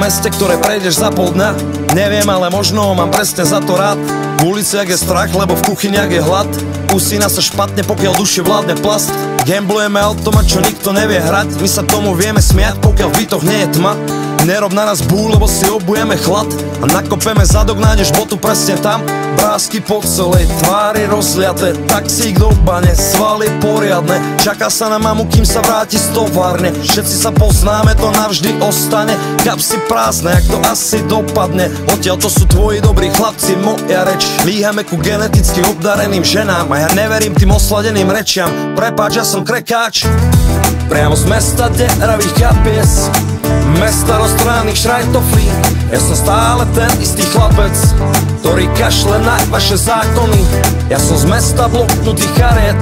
meste, ktoré prejdeš za pol dňa. Neviem, ale možno ho mám presne za to rád. V ulici, ak je strach, lebo v kuchyni, ak je hlad. Usína sa špatne, pokiaľ duši vládne plast. Gamblujeme automat, čo nikto nevie hrať. My sa tomu vieme smiať, pokiaľ v bytoch nie je tma. Nerob na nás búl, lebo si obujeme chlad. A nakopeme zadok, nájdeš botu presne tam. Brázky po celej tvári rozliate, taxík do bane, svaly poriadne. Čaká sa na mamu, kým sa vráti z továrne. Všetci sa poznáme, to navždy ostane. Kapsy prázdne, jak to asi dopadne. Odtiaľ to sú tvoji dobrí chlapci, moja reč. Líhame ku geneticky obdareným ženám. A ja neverím tým osladeným rečiam. Prepáč, ja som krekáč. Priamo z mesta deravých kapies, mesta roztrhaných šrajtoflí. Ja som stále ten istý chlapec, ktorý kašle na vaše zákony. Ja som z mesta bloknutých kariet,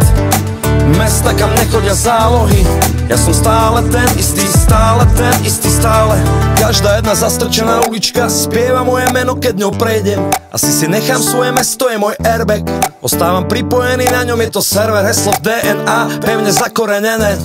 mesta, kam nechodia zálohy. Ja som stále ten istý, stále ten istý, stále. Každá jedna zastrčená ulička spieva moje meno, keď ňou prejdem. Asi si nechám svoje mesto, je môj airbag. Ostávam pripojený, na ňom je to server, heslo v DNA pevne zakorenené.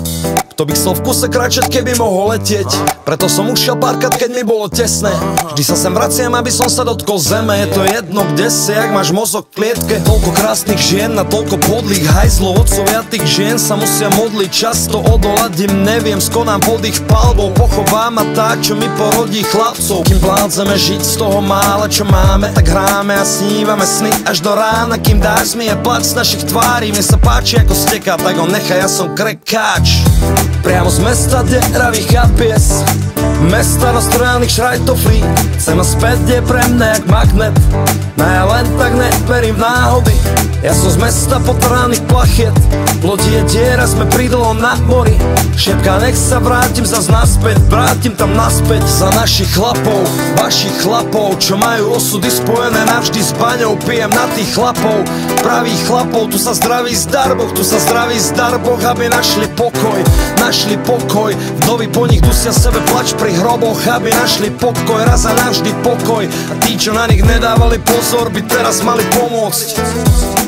Kto by chcel v kuse kráčať, keby mohol letieť. Preto som ušiel párkrát, keď mi bolo tesné. Vždy sa sem vraciam, aby som sa dotkol zeme. Je to jedno, kde si, ak máš mozog v klietke. Toľko krásnych žien na toľko podlých hajzlov. Otcovia tých žien sa musia modliť. Často odolať im neviem, skonám pod ich palbou. Pochová ma tá, čo mi porodí chlapcov. Kým vládzeme žiť z toho mála, čo máme, tak hráme a snívame sny až do rána. Kým dáš mi je plač z našich tvári. Mne sa páči, ako steká, tak ho nechaj, ja som krekáč. Priamo z mesta deravých kapies, mesta roztrhaných šrajtoflí. Chcem a späť je pre mňa jak magnet. No ja len tak neverím v náhody. Ja som z mesta potrhaných plachiet. V lodi je diera, sme pri dlhom na mori. Šepka, nech sa vrátim zas naspäť. Vrátim tam naspäť za našich chlapov, vašich chlapov, čo majú osudy spojené navždy s baňou. Pijem na tých chlapov, pravých chlapov. Tu sa zdraví zdar Boh, tu sa zdraví zdar Boh, aby našli pokoj. Našli pokoj, vdovy po nich dusia sebe plač pri hroboch, aby našli pokoj, raz a navždy pokoj. A tí, čo na nich nedávali pozor, by teraz mali pomôcť.